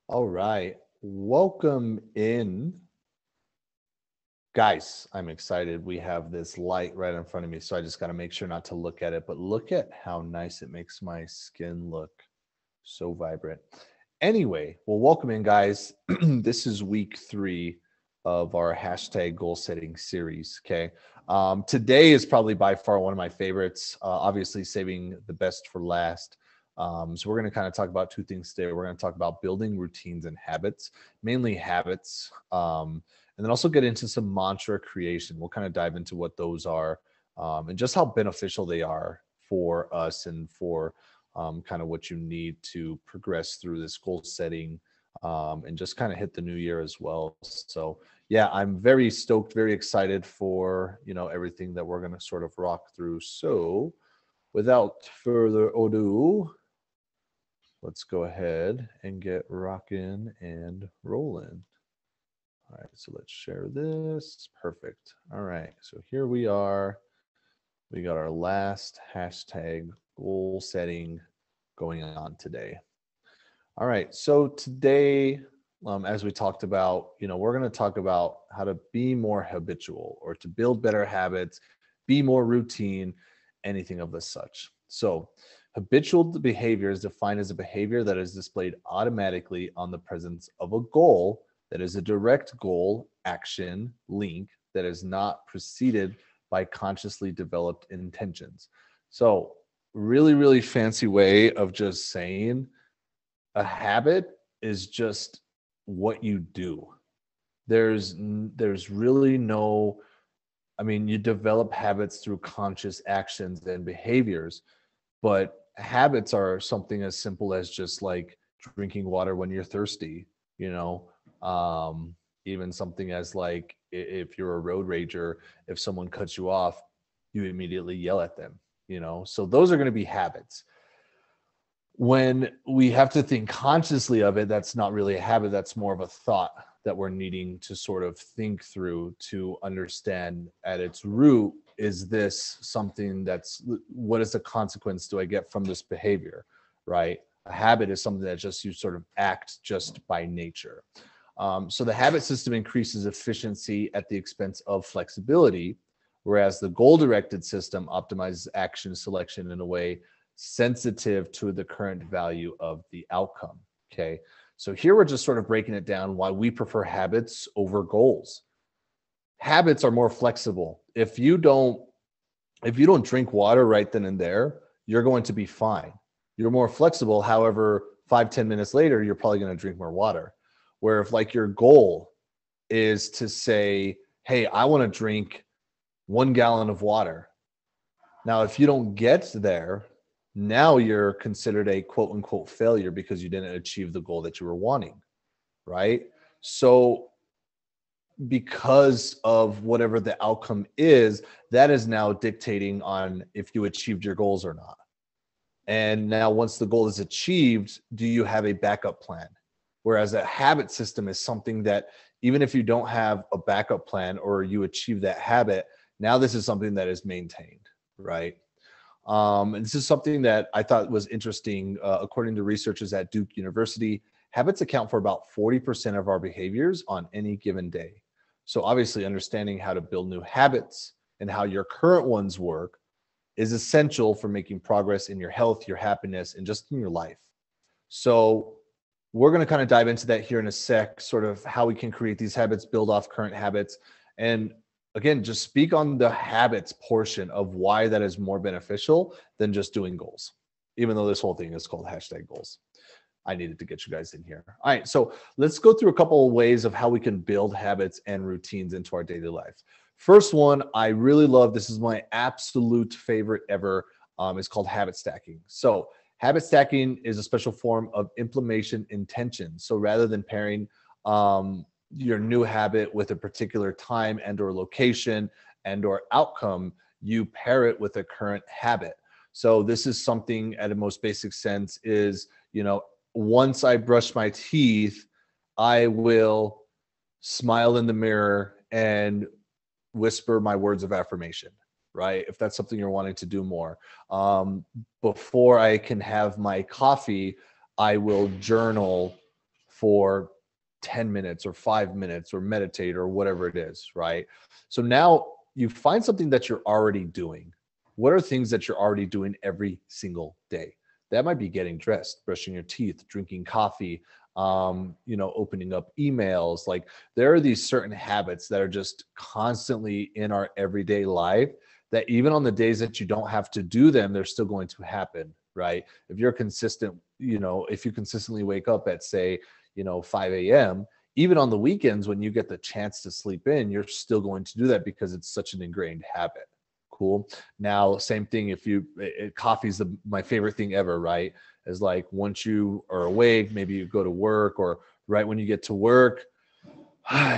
All right. Welcome in. Guys, I'm excited. We have this light right in front of me, so I just got to make sure not to look at it. But look at how nice it makes my skin look so vibrant. Anyway, well, welcome in, guys. This is week 3 of our hashtag goal setting series. Okay. Today is probably by far one of my favorites, obviously, saving the best for last. So, we're going to kind of talk about two things today. We're going to talk about building routines and habits, mainly habits, and then also get into some mantra creation. We'll kind of dive into what those are and just how beneficial they are for us and for kind of what you need to progress through this goal setting and just kind of hit the new year as well. So yeah, I'm very stoked, very excited for everything that we're going to sort of rock through. So without further ado, let's go ahead and get rocking and rolling. All right, so let's share this. Perfect. All right, so here we are. We got our last hashtag goal setting going on today. All right, so today, as we talked about, we're going to talk about how to be more habitual or to build better habits, be more routine, anything of the such. So, habitual behavior is defined as a behavior that is displayed automatically on the presence of a goal that is a direct goal, action, link that is not preceded by consciously developed intentions. So, really, really fancy way of just saying a habit is just what you do. There's really no, I mean, you develop habits through conscious actions and behaviors, but habits are something as simple as just like drinking water when you're thirsty, you know, even something as like if you're a road rager, if someone cuts you off, you immediately yell at them, so those are going to be habits. When we have to think consciously of it, that's not really a habit, that's more of a thought that we're needing to sort of think through to understand at its root, is this something that's, what is the consequence do I get from this behavior, right? A habit is something that just you sort of act just by nature. So the habit system increases efficiency at the expense of flexibility, whereas the goal-directed system optimizes action selection in a way sensitive to the current value of the outcome. Okay. So here we're just sort of breaking it down why we prefer habits over goals. Habits are more flexible. If you don't drink water right then and there, you're going to be fine. You're more flexible. However, 5-10 minutes later, you're probably going to drink more water. Where if like your goal is to say, hey, I want to drink 1 gallon of water. Now, if you don't get there, now you're considered a quote unquote failure because you didn't achieve the goal that you were wanting, right? So because of whatever the outcome is, that is now dictating on if you achieved your goals or not. And now once the goal is achieved, do you have a backup plan? Whereas a habit system is something that even if you don't have a backup plan or you achieve that habit, now this is something that is maintained, right? And this is something that I thought was interesting. According to researchers at Duke University, habits account for about 40% of our behaviors on any given day. So obviously understanding how to build new habits and how your current ones work is essential for making progress in your health, your happiness, and just in your life. So we're going to kind of dive into that here in a sec, sort of how we can create these habits, build off current habits, and again, just speak on the habits portion of why that is more beneficial than just doing goals, even though this whole thing is called hashtag goals. I needed to get you guys in here. All right, so let's go through a couple of ways of how we can build habits and routines into our daily life. First one, I really love, this is my absolute favorite ever, is called habit stacking. So habit stacking is a special form of implementation intention. So rather than pairing your new habit with a particular time and or location and or outcome, you pair it with a current habit. So this is something at a most basic sense is, once I brush my teeth, I will smile in the mirror and whisper my words of affirmation, right? If that's something you're wanting to do more. Before I can have my coffee, I will journal for 10 minutes or 5 minutes or meditate or whatever it is, right? So now you find something that you're already doing. What are things that you're already doing every single day? That might be getting dressed, brushing your teeth, drinking coffee, opening up emails. Like there are these certain habits that are just constantly in our everyday life that even on the days that you don't have to do them, they're still going to happen, right? If you're consistent, if you consistently wake up at say, 5 a.m., even on the weekends when you get the chance to sleep in, you're still going to do that because it's such an ingrained habit. Cool. Now, same thing if coffee is my favorite thing ever, right? Is like once you are awake, maybe you go to work, or right when you get to work,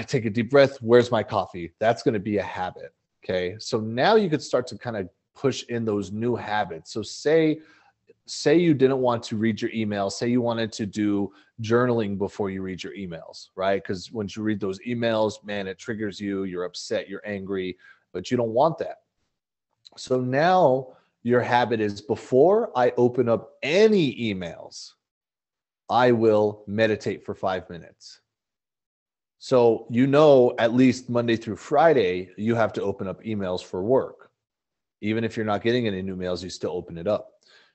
take a deep breath. Where's my coffee? That's going to be a habit. Okay. So now you could start to kind of push in those new habits. So say you didn't want to read your emails, say you wanted to do journaling before you read your emails, right? Because once you read those emails, man, it triggers you, you're upset, you're angry, but you don't want that. So now your habit is before I open up any emails, I will meditate for 5 minutes. So, at least Monday through Friday, you have to open up emails for work. Even if you're not getting any new mails, you still open it up.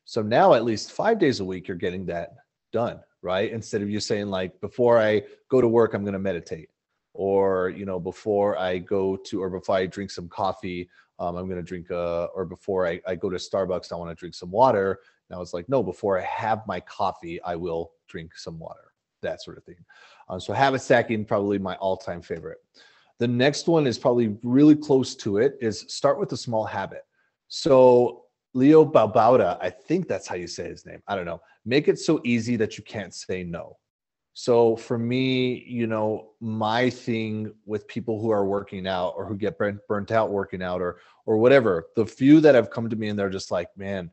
So now at least 5 days a week, you're getting that done, right? Instead of you saying like, before I go to work, I'm going to meditate. Or, before I drink some coffee, I'm going to drink, or before I go to Starbucks, I want to drink some water. Now it's like, no, before I have my coffee, I will drink some water, that sort of thing. So habit stacking, probably my all-time favorite. The next one is probably really close to it, is start with a small habit. So Leo Babauta, I think that's how you say his name. I don't know. Make it so easy that you can't say no. So for me, my thing with people who are working out or who get burnt out working out or whatever, the few that have come to me and they're just like, man,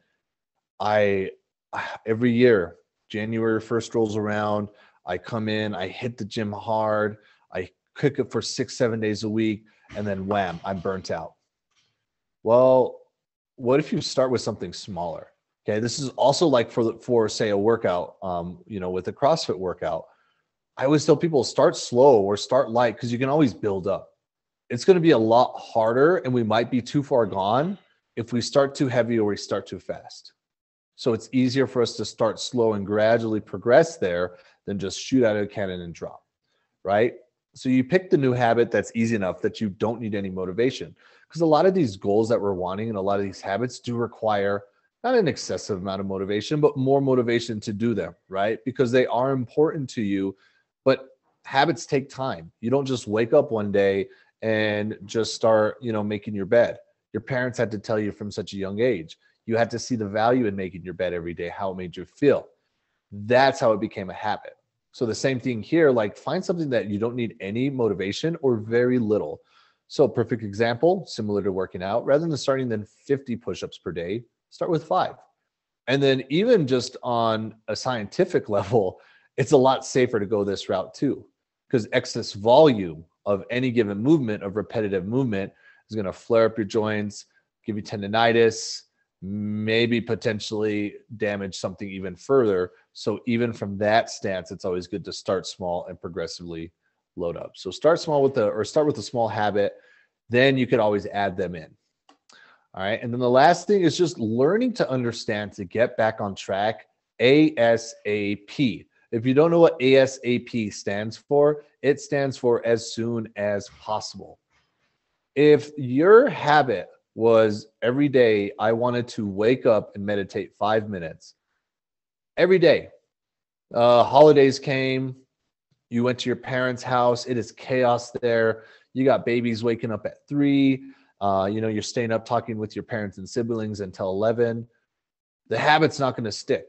every year, January 1st rolls around, I come in, I hit the gym hard, I cook it for 6-7 days a week, and then wham, I'm burnt out. Well, what if you start with something smaller? Okay, this is also like for say a workout, with a CrossFit workout. I always tell people start slow or start light because you can always build up. It's going to be a lot harder and we might be too far gone if we start too heavy or we start too fast. So it's easier for us to start slow and gradually progress there than just shoot out of a cannon and drop, right? So you pick the new habit that's easy enough that you don't need any motivation, because a lot of these goals that we're wanting and a lot of these habits do require not an excessive amount of motivation, but more motivation to do them, right? Because they are important to you, but habits take time. You don't just wake up one day and just start, making your bed. Your parents had to tell you from such a young age. You had to see the value in making your bed every day, how it made you feel. That's how it became a habit. So the same thing here, like find something that you don't need any motivation or very little. So perfect example, similar to working out, rather than starting than 50 push-ups per day, start with 5. And then even just on a scientific level, it's a lot safer to go this route too, because excess volume of any given movement, of repetitive movement, is going to flare up your joints, give you tendonitis, maybe potentially damage something even further. So even from that stance, it's always good to start small and progressively load up. So start with a small habit, then you could always add them in. All right. And then the last thing is just learning to understand to get back on track ASAP. If you don't know what ASAP stands for, it stands for as soon as possible. If your habit was every day, I wanted to wake up and meditate 5 minutes every day. Holidays came, you went to your parents' house, it is chaos there. You got babies waking up at 3, you're staying up talking with your parents and siblings until 11. The habit's not going to stick.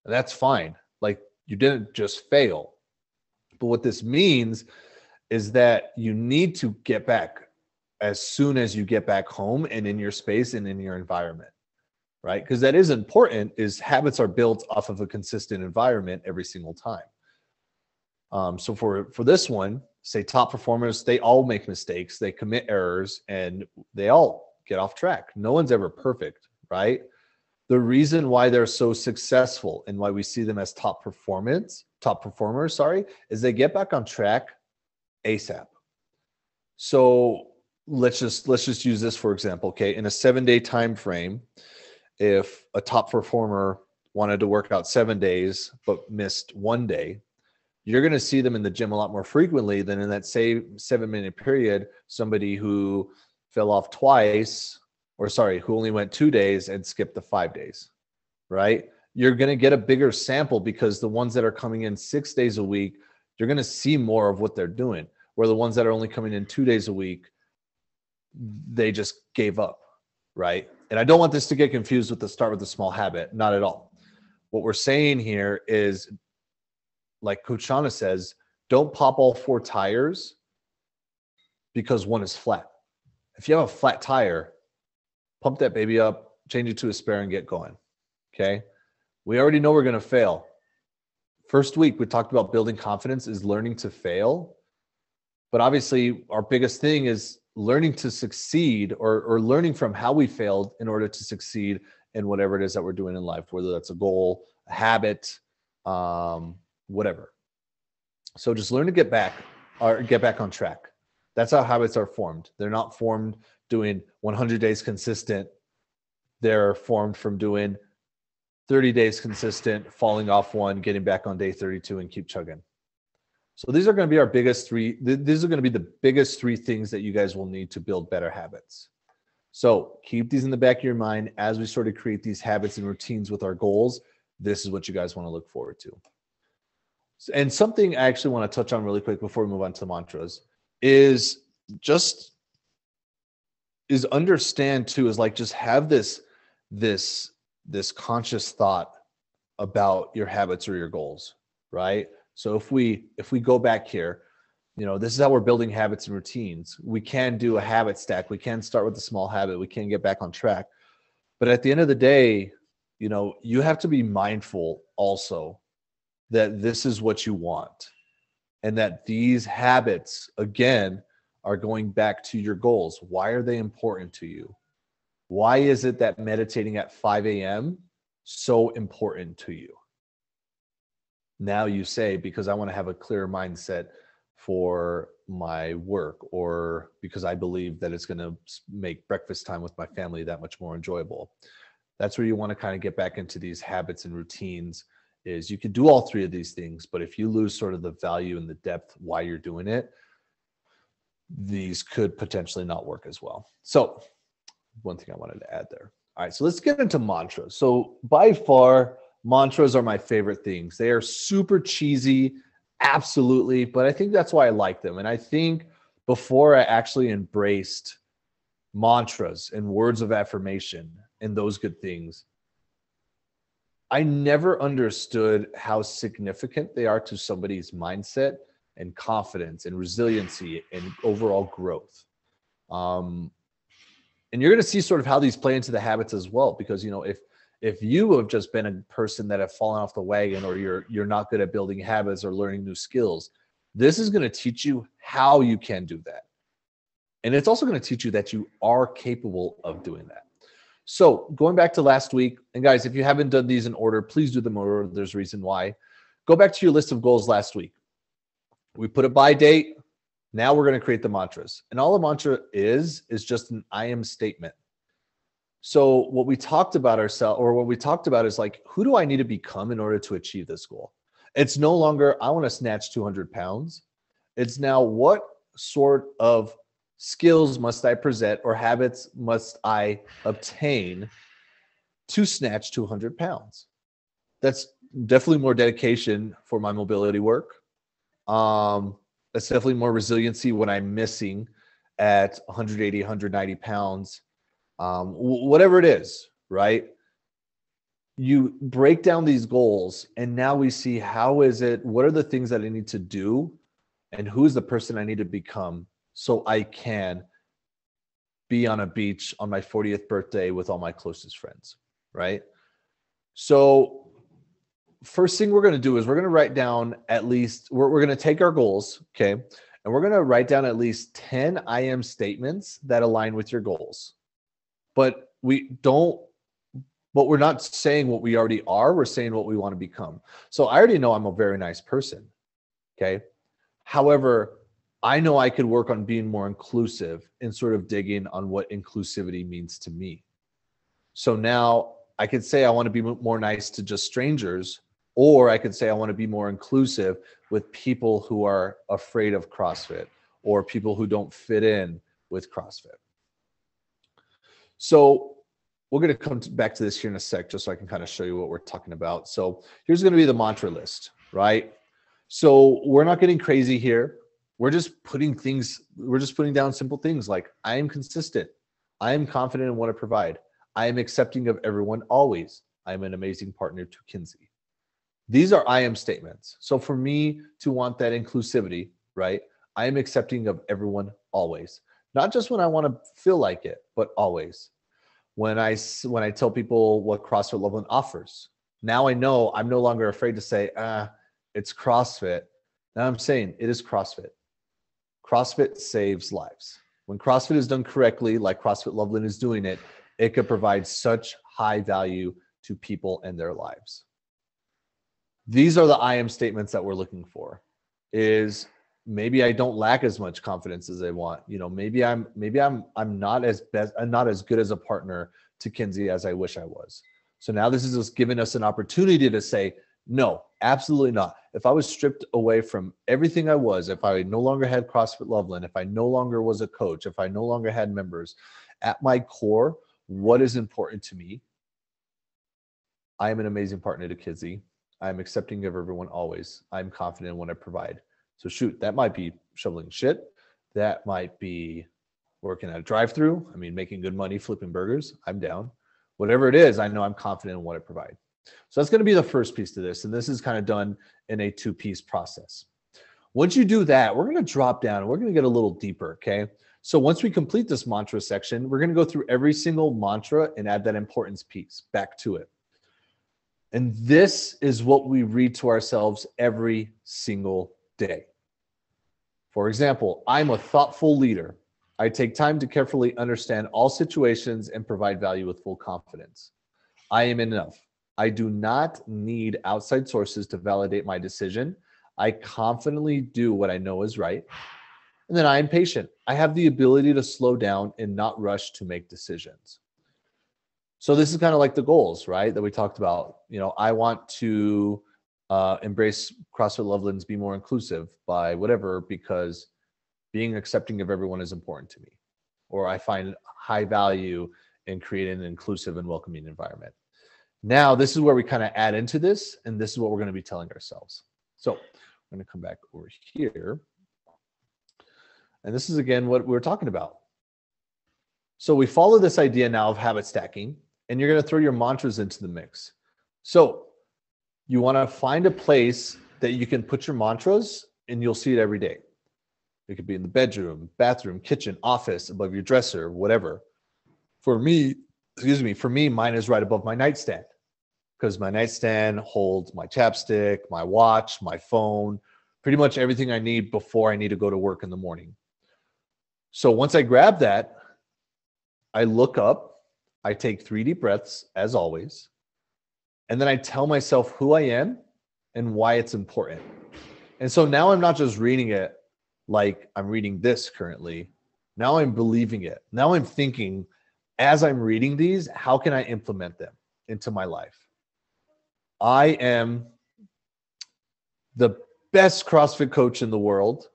That's fine. Like, you didn't just fail. But what this means is that you need to get back as soon as you get back home and in your space and in your environment, right? Because that is important, is habits are built off of a consistent environment every single time. So for this one, say top performers, they all make mistakes, they commit errors, and they all get off track. No one's ever perfect, right? The reason why they're so successful and why we see them as top top performers, sorry, is they get back on track ASAP. So let's just use this for example. Okay, in a 7-day time frame, if a top performer wanted to work out 7 days but missed 1 day, you're going to see them in the gym a lot more frequently than in that same 7-minute period, somebody who fell off twice, or sorry, who only went 2 days and skipped the 5 days, right? You're going to get a bigger sample because the ones that are coming in 6 days a week, you're going to see more of what they're doing. Where the ones that are only coming in 2 days a week, they just gave up, right? And I don't want this to get confused with the start with a small habit, not at all. What we're saying here is, like Coach Shauna says, don't pop all 4 tires because one is flat. If you have a flat tire, pump that baby up, change it to a spare and get going, okay? We already know we're going to fail. First week, we talked about building confidence is learning to fail. But obviously, our biggest thing is learning to succeed or learning from how we failed in order to succeed in whatever it is that we're doing in life, whether that's a goal, a habit, whatever. So just learn to get back on track. That's how habits are formed. They're not formed doing 100 days consistent. They're formed from doing 30 days consistent, falling off one, getting back on day 32 and keep chugging. So these are going to be our biggest 3. These are going to be the biggest 3 things that you guys will need to build better habits. So keep these in the back of your mind as we sort of create these habits and routines with our goals. This is what you guys want to look forward to. And something I actually want to touch on really quick before we move on to mantras is understand too, is like just have this conscious thought about your habits or your goals, right? So if we go back here, this is how we're building habits and routines. We can do a habit stack. We can start with a small habit. We can get back on track. But at the end of the day, you have to be mindful also that this is what you want and that these habits, again, are going back to your goals. Why are they important to you? Why is it that meditating at 5 a.m. so important to you? Now you say, because I want to have a clearer mindset for my work, or because I believe that it's going to make breakfast time with my family that much more enjoyable. That's where you want to kind of get back into these habits and routines. Is you can do all 3 of these things, but if you lose sort of the value and the depth why you're doing it, these could potentially not work as well. So one thing I wanted to add there. All right, so let's get into mantras. So by far, mantras are my favorite things. They are super cheesy, absolutely, but I think that's why I like them. And I think before I actually embraced mantras and words of affirmation and those good things, I never understood how significant they are to somebody's mindset and confidence and resiliency and overall growth. And you're going to see sort of how these play into the habits as well, because if you have just been a person that have fallen off the wagon, or you're not good at building habits or learning new skills, this is going to teach you how you can do that. And it's also going to teach you that you are capable of doing that. So going back to last week, and guys, if you haven't done these in order, please do them in order. There's a reason why. Go back to your list of goals last week. We put a by date. Now we're going to create the mantras. And all a mantra is just an I am statement. So what we talked about is like, who do I need to become in order to achieve this goal? It's no longer, I want to snatch 200 pounds. It's now, what sort of skills must I present or habits must I obtain to snatch 200 pounds? That's definitely more dedication for my mobility work. That's definitely more resiliency when I'm missing at 180, 190 pounds. Whatever it is, right? You break down these goals, and now we see what are the things that I need to do, and who's the person I need to become so I can be on a beach on my 40th birthday with all my closest friends, right? So first thing we're going to do is we're going to write down at least, we're going to take our goals, okay? And we're going to write down at least 10 I am statements that align with your goals. But we don't but we're not saying what we already are. We're saying what we want to become. So I already know I'm a very nice person. Okay. However, I know I could work on being more inclusive and sort of digging on what inclusivity means to me. So now I could say I want to be more nice to just strangers, or I could say I want to be more inclusive with people who are afraid of CrossFit or people who don't fit in with CrossFit. So we're going to come back to this here in a sec, just so I can kind of show you what we're talking about. So here's going to be the mantra list, right? So we're not getting crazy here. We're just putting down simple things like I am consistent. I am confident in what I provide. I am accepting of everyone always. I am an amazing partner to Kinsey. These are I am statements. So for me to want that inclusivity, right? I am accepting of everyone always. Not just when I want to feel like it, but always. When I tell people what CrossFit Loveland offers, now I know I'm no longer afraid to say, it's CrossFit. Now I'm saying it is CrossFit. CrossFit saves lives. When CrossFit is done correctly, like CrossFit Loveland is doing it, it could provide such high value to people and their lives. These are the I am statements that we're looking for. Is maybe I don't lack as much confidence as I want. You know, maybe I'm not as good as a partner to Kinsey as I wish I was. So now this is just giving us an opportunity to say, no, absolutely not. If I was stripped away from everything I was, if I no longer had CrossFit Loveland, if I no longer was a coach, if I no longer had members, at my core, what is important to me? I am an amazing partner to Kinsey. I am accepting of everyone always. I'm confident in what I provide. So shoot, that might be shoveling shit. That might be working at a drive-through. I mean, making good money, flipping burgers. I'm down. Whatever it is, I know I'm confident in what I provide. So that's going to be the first piece to this. And this is kind of done in a two-piece process. Once you do that, we're going to drop down and we're going to get a little deeper. Okay. So once we complete this mantra section, we're going to go through every single mantra and add that importance piece back to it. And this is what we read to ourselves every single day. For example, I'm a thoughtful leader. I take time to carefully understand all situations and provide value with full confidence. I am enough. I do not need outside sources to validate my decision. I confidently do what I know is right. And then I am patient. I have the ability to slow down and not rush to make decisions. So this is kind of like the goals, right, that we talked about. You know, I want to embrace CrossFit Loveland's be more inclusive by whatever, because being accepting of everyone is important to me. Or I find high value in creating an inclusive and welcoming environment. Now, this is where we kind of add into this, and this is what we're going to be telling ourselves. So I'm going to come back over here. And this is, again, what we're talking about. So we follow this idea now of habit stacking, and you're going to throw your mantras into the mix. So you want to find a place that you can put your mantras, and you'll see it every day. It could be in the bedroom, bathroom, kitchen, office, above your dresser, whatever. For me, mine is right above my nightstand, because my nightstand holds my chapstick, my watch, my phone, pretty much everything I need before I need to go to work in the morning. So once I grab that, I look up, I take 3 deep breaths, as always, and then I tell myself who I am and why it's important. And so now I'm not just reading it like I'm reading this currently. Now I'm believing it. Now I'm thinking, as I'm reading these, how can I implement them into my life? I am the best CrossFit coach in the world.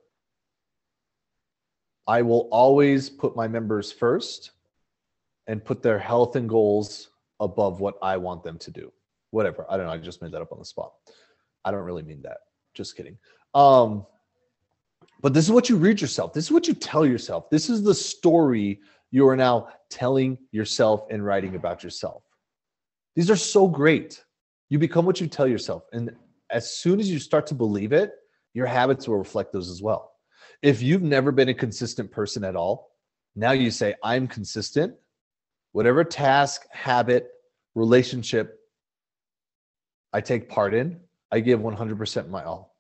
I will always put my members first and put their health and goals above what I want them to do. Whatever. I don't know. I just made that up on the spot. I don't really mean that. Just kidding. But this is what you read yourself. This is what you tell yourself. This is the story you are now telling yourself and writing about yourself. These are so great. You become what you tell yourself. And as soon as you start to believe it, your habits will reflect those as well. If you've never been a consistent person at all, now you say, I'm consistent. Whatever task, habit, relationship I take part in, I give 100% my all.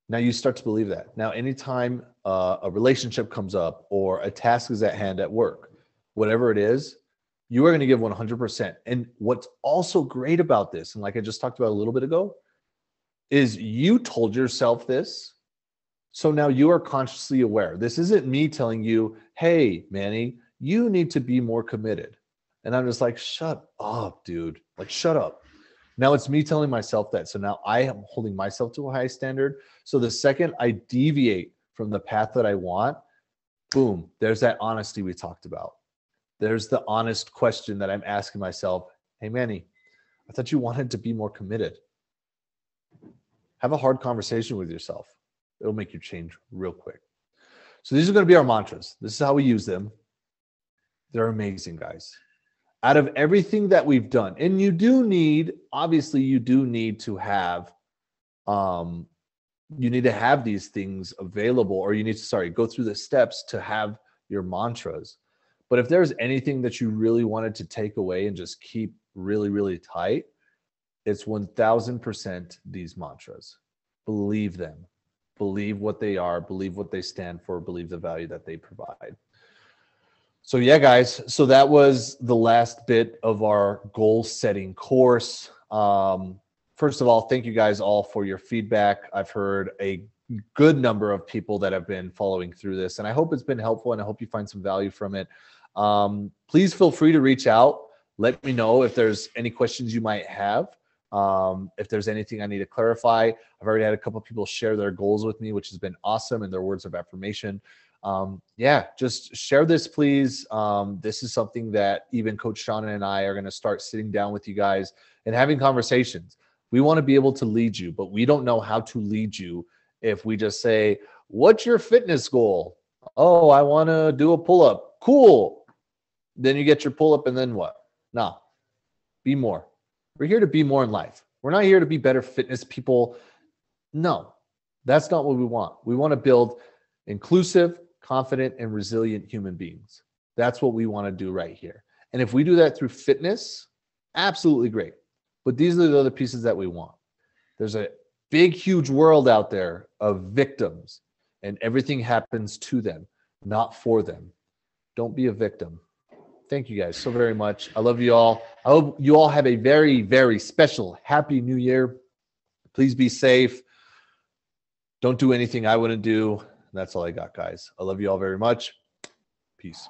Now you start to believe that. Now, anytime a relationship comes up or a task is at hand at work, whatever it is, You are going to give 100%. And what's also great about this, and like I just talked about a little bit ago, is you told yourself this. So now you are consciously aware. This isn't me telling you, hey, Manny, you need to be more committed. And I'm just like, shut up, dude. Like, shut up. Now it's me telling myself that. So now I am holding myself to a high standard. So the second I deviate from the path that I want, boom, there's that honesty we talked about. There's the honest question that I'm asking myself. Hey, Manny, I thought you wanted to be more committed. Have a hard conversation with yourself. It'll make you change real quick. So these are going to be our mantras. This is how we use them. They're amazing, guys. Out of everything that we've done, and you do need, obviously, you do need to have, these things available, or you need to, go through the steps to have your mantras. But if there's anything that you really wanted to take away and just keep really, really tight, it's 1000% these mantras. Believe them. Believe what they are. Believe what they stand for. Believe the value that they provide. So yeah, guys, so that was the last bit of our goal setting course. First of all, thank you guys all for your feedback. I've heard a good number of people that have been following through this, and I hope it's been helpful, and I hope you find some value from it. Please feel free to reach out. Let me know if there's any questions you might have. If there's anything I need to clarify. I've already had a couple of people share their goals with me, which has been awesome, and their words of affirmation. Just share this, please. This is something that even Coach Sean and I are going to start sitting down with you guys and having conversations. We want to be able to lead you, but we don't know how to lead you if we just say, what's your fitness goal? Oh, I want to do a pull-up. Cool. Then you get your pull-up, and then what? No, be more. We're here to be more in life. We're not here to be better fitness people. No, that's not what we want. We want to build inclusive, confident, and resilient human beings. That's what we want to do right here. And if we do that through fitness, absolutely great. But these are the other pieces that we want. There's a big, huge world out there of victims, and everything happens to them, not for them. Don't be a victim. Thank you guys so very much. I love you all. I hope you all have a very, very special Happy New Year. Please be safe. Don't do anything I wouldn't do. That's all I got, guys. I love you all very much. Peace.